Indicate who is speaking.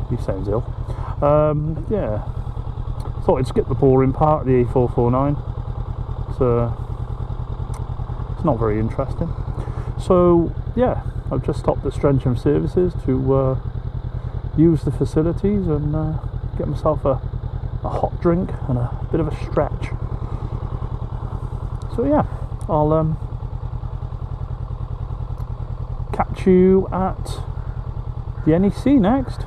Speaker 1: He sounds ill. Yeah, thought I'd skip the boring part of the A449. It's not very interesting. So yeah, I've just stopped at Strensham Services to use the facilities and get myself a hot drink and a bit of a stretch. So yeah, I'll catch you at the NEC next.